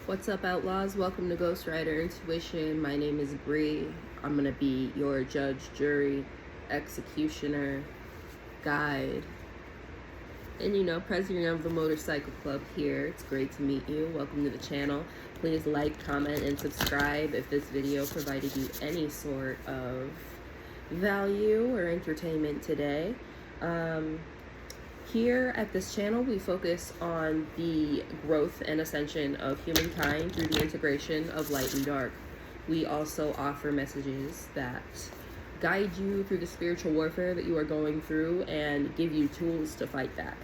What's up, Outlaws? Welcome to Ghost Rider Intuition. My name is Bree. I'm going to be your judge, jury, executioner, guide, and president of the motorcycle club here. It's great to meet you. Welcome to the channel. Please like, comment, and subscribe if this video provided you any sort of value or entertainment today. Here at this channel, we focus on the growth and ascension of humankind through the integration of light and dark. We also offer messages that guide you through the spiritual warfare that you are going through and give you tools to fight back.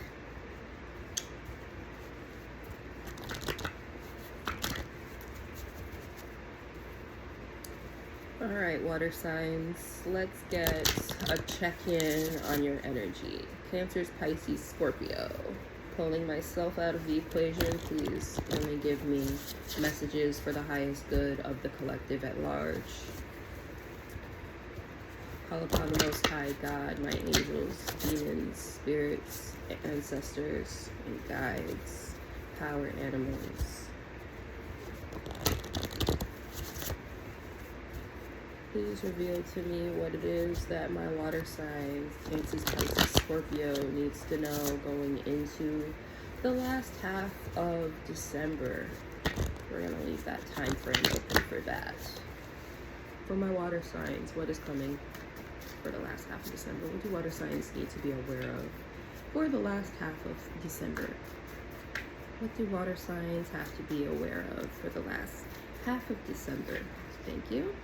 All right, water signs, let's get a check-in on your energy. Cancers, Pisces, Scorpio. Pulling myself out of the equation, please only give me messages for the highest good of the collective at large. Call upon the Most High God, my angels, demons, spirits, ancestors, and guides, power animals. Please reveal to me what it is that my water signs, Cancer, Pisces, Scorpio, needs to know going into the last half of December. We're going to leave that time frame open for that. For my water signs, what is coming for the last half of December? What do water signs need to be aware of for the last half of December? What do water signs have to be aware of for the last half of December? Thank you.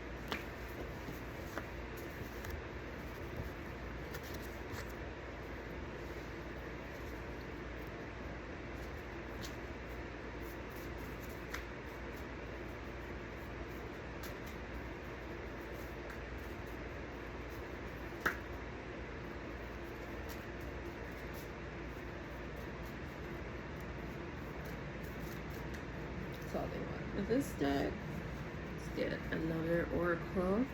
All they want with this deck. Let's get another oracle.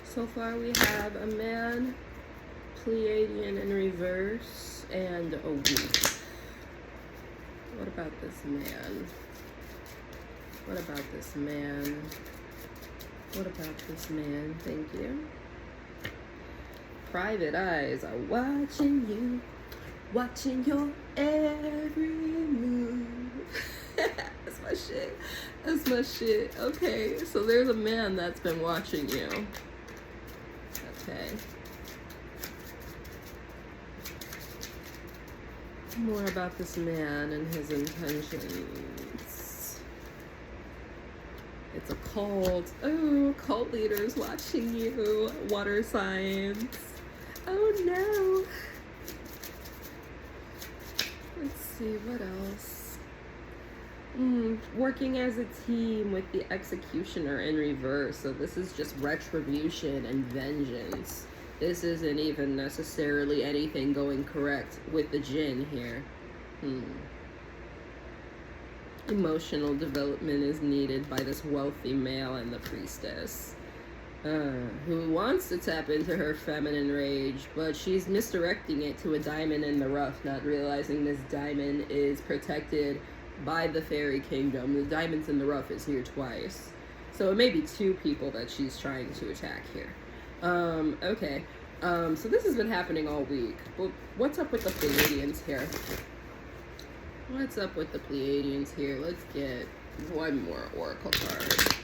So far we have a man, Pleiadian in reverse, and a wolf. What about this man? What about this man? What about this man? Thank you. Private eyes are watching you, watching your every move. That's my shit. That's my shit. Okay, so there's a man that's been watching you. Okay. More about this man and his intentions. It's a cult. Oh, cult leaders watching you. Water signs. Oh no. Let's see, what else? Working as a team with the executioner in reverse. So this is just retribution and vengeance. This isn't even necessarily anything going correct with the Jinn here. Emotional development is needed by this wealthy male and the priestess, who wants to tap into her feminine rage, but she's misdirecting it to a diamond in the rough, not realizing this diamond is protected by the fairy kingdom. The diamonds in the rough is here twice, so it may be two people that she's trying to attack here. Okay, so this has been happening all week. Well, what's up with the Pleiadians here? What's up with the Pleiadians here? Let's get one more oracle card.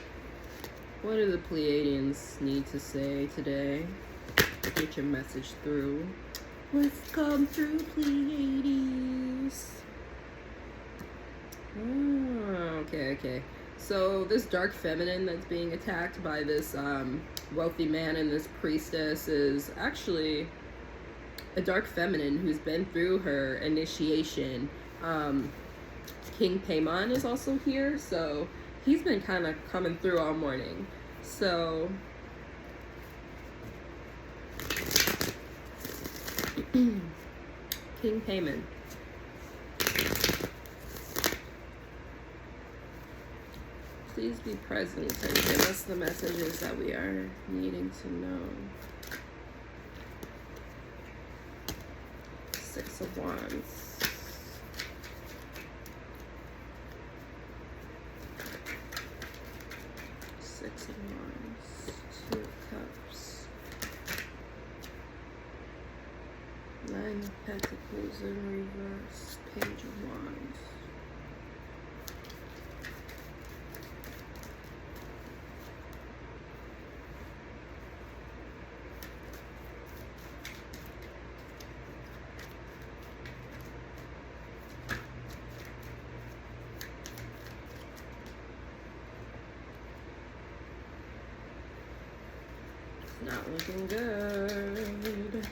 What do the Pleiadians need to say today? Get your message through. Let's come through, Pleiades. Oh, okay. So this dark feminine that's being attacked by this wealthy man and this priestess is actually a dark feminine who's been through her initiation. King Paimon is also here, so he's been kind of coming through all morning. So King Paimon. Please be present and give us the messages that we are needing to know. Six of Wands. Six of Wands. Two of Cups. Nine of Pentacles in reverse. Page of Wands. Not looking good.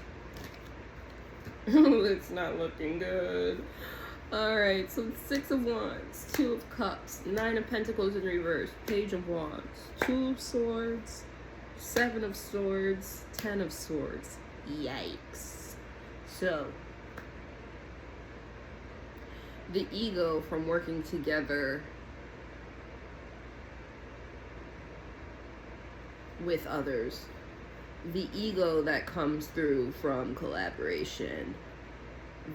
It's not looking good. Alright, so Six of Wands, Two of Cups, Nine of Pentacles in reverse, Page of Wands, Two of Swords, Seven of Swords, Ten of Swords. Yikes. So, the ego from working together with others, the ego that comes through from collaboration,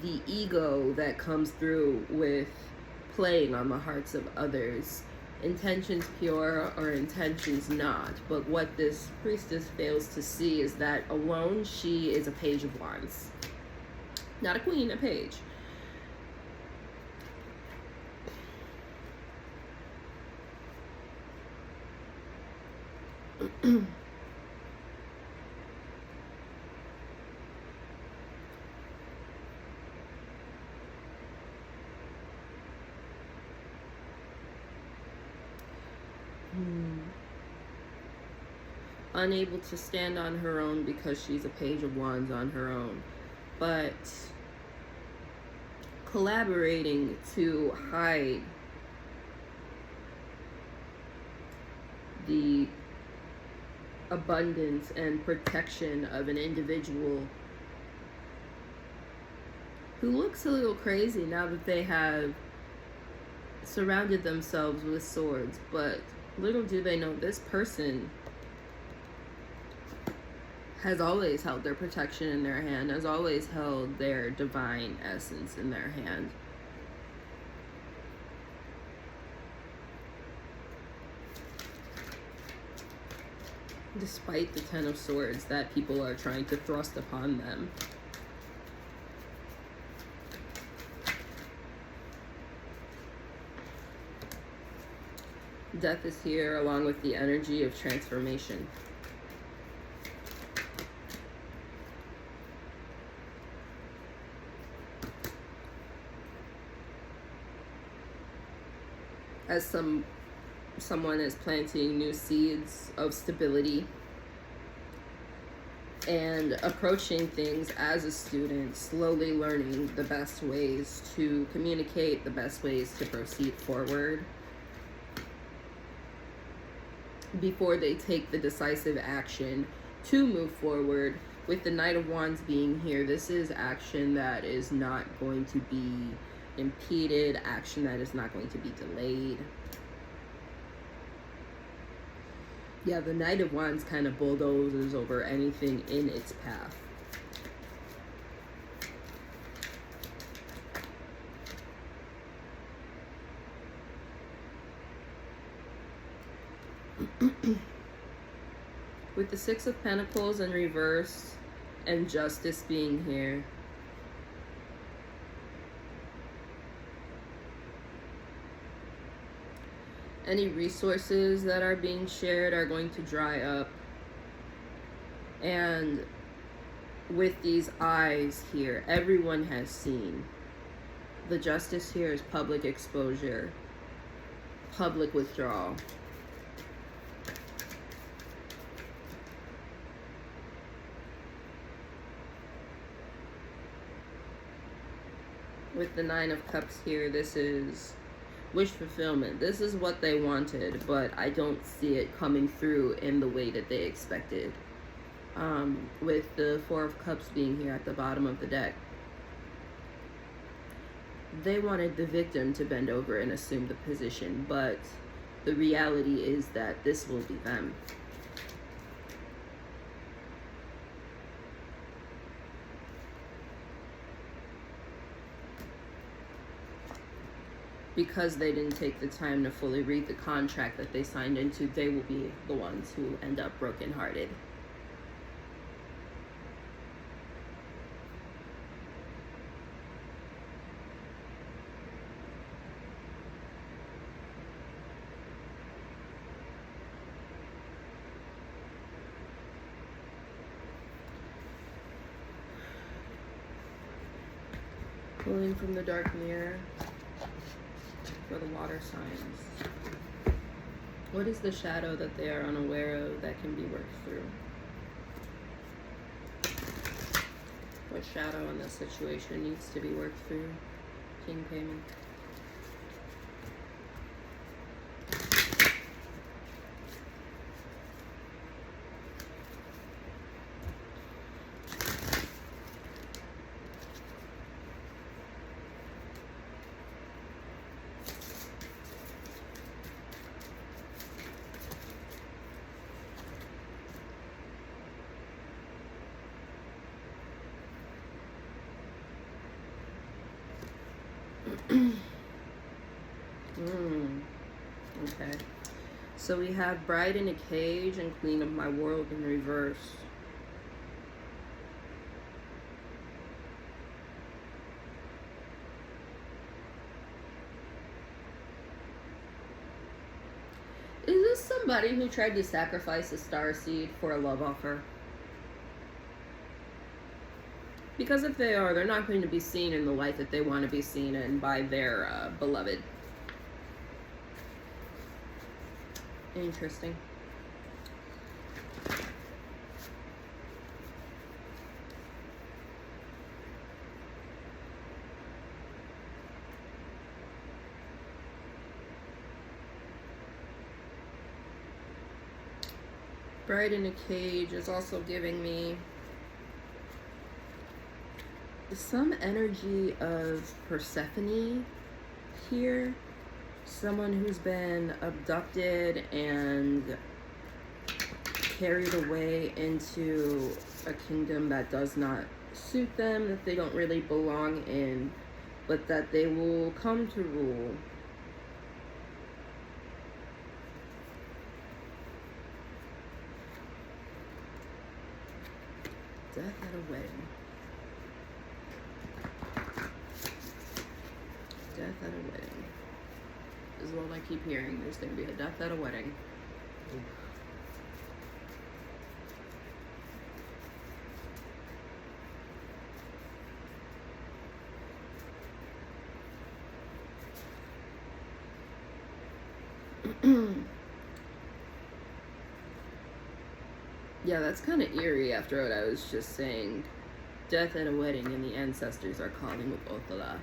the ego that comes through with playing on the hearts of others, intentions pure or intentions not. But what this priestess fails to see is that alone she is a Page of Wands. Not a queen, a page. Unable to stand on her own because she's a Page of Wands on her own, but collaborating to hide the abundance and protection of an individual who looks a little crazy now that they have surrounded themselves with swords. But little do they know, this person has always held their protection in their hand, has always held their divine essence in their hand. Despite the Ten of Swords that people are trying to thrust upon them. Death is here along with the energy of transformation. As someone is planting new seeds of stability and approaching things as a student, slowly learning the best ways to communicate, the best ways to proceed forward before they take the decisive action to move forward. With the Knight of Wands being here, this is action that is not going to be impeded, action that is not going to be delayed. Yeah, the Knight of Wands kind of bulldozes over anything in its path. With the Six of Pentacles in reverse and Justice being here, any resources that are being shared are going to dry up. And with these eyes here, everyone has seen. The Justice here is public exposure, public withdrawal. With the Nine of Cups here, this is wish fulfillment. This is what they wanted, but I don't see it coming through in the way that they expected. With the Four of Cups being here at the bottom of the deck, they wanted the victim to bend over and assume the position, but the reality is that this will be them. Because they didn't take the time to fully read the contract that they signed into, they will be the ones who end up brokenhearted. Pulling from the dark mirror for the water signs. What is the shadow that they are unaware of that can be worked through? What shadow in this situation needs to be worked through? King Payment. Okay. So we have Bride in a Cage and Queen of My World in reverse. Is this somebody who tried to sacrifice a starseed for a love offer? Because if they are, they're not going to be seen in the light that they want to be seen in by their beloved. Interesting. Bride in a Cage is also giving me some energy of Persephone here. Someone who's been abducted and carried away into a kingdom that does not suit them, that they don't really belong in, but that they will come to rule. Death at a wedding. Death at a wedding. Is what I keep hearing. There's going to be a death at a wedding. Yeah, that's kind of eerie after what I was just saying. Death at a wedding and the ancestors are calling with Othala.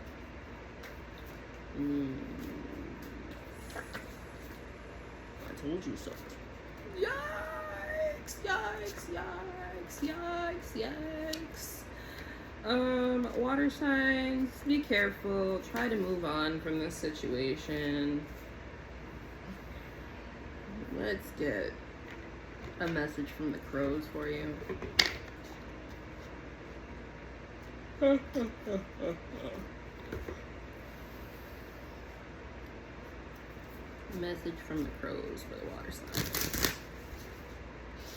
I told you so. Yikes, yikes, yikes, yikes, yikes. Water signs, be careful. Try to move on from this situation. Let's get a message from the crows for you. Message from the crows for the water signs.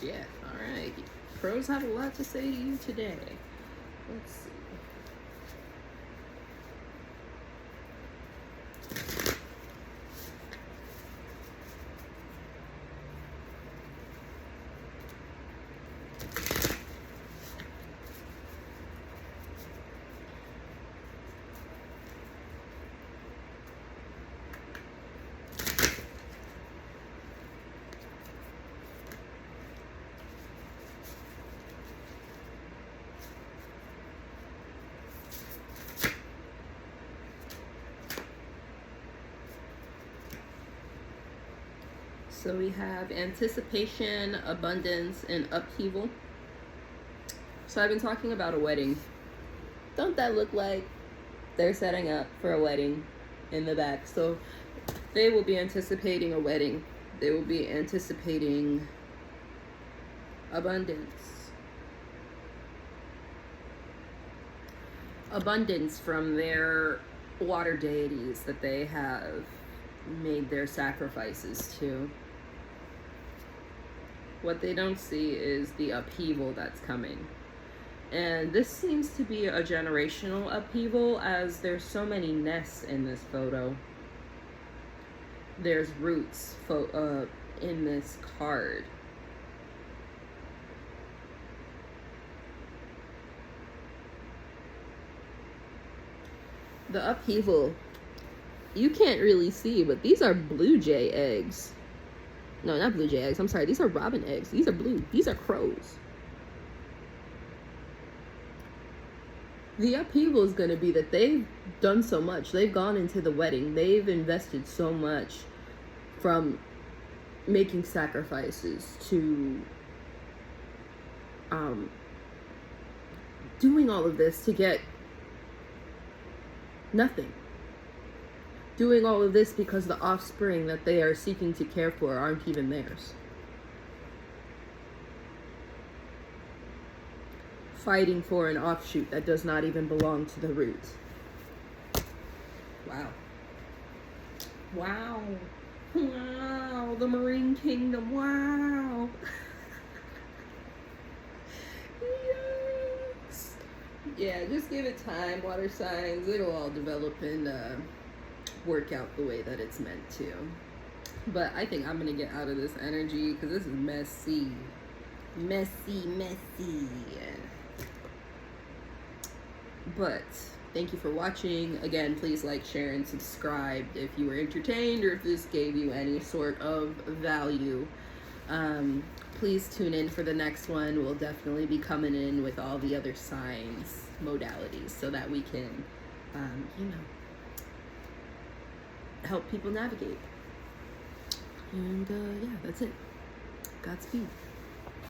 Yeah, alright. Crows have a lot to say to you today. Let's see. So we have anticipation, abundance, and upheaval. So I've been talking about a wedding. Don't that look like they're setting up for a wedding in the back? So They will be anticipating a wedding. They will be anticipating abundance. Abundance from their water deities that they have made their sacrifices to. What they don't see is the upheaval that's coming. And this seems to be a generational upheaval, as there's so many nests in this photo. There's roots in this card. The upheaval, you can't really see, but these are blue jay eggs. No, not blue jay eggs. I'm sorry. These are robin eggs. These are blue. These are crows. The upheaval is going to be that they've done so much. They've gone into the wedding. They've invested so much, from making sacrifices to doing all of this to get nothing. Doing all of this because the offspring that they are seeking to care for aren't even theirs. Fighting for an offshoot that does not even belong to the root. Wow. Wow. Wow. The Marine Kingdom. Wow. Yes. Yeah, just give it time, water signs. It'll all develop and work out the way that it's meant to. But I think I'm going to get out of this energy because this is messy. Messy. But thank you for watching. Again, please like, share, and subscribe if you were entertained or if this gave you any sort of value. Please tune in for the next one. We'll definitely be coming in with all the other signs, modalities, so that we can, help people navigate. And yeah, that's it. Godspeed.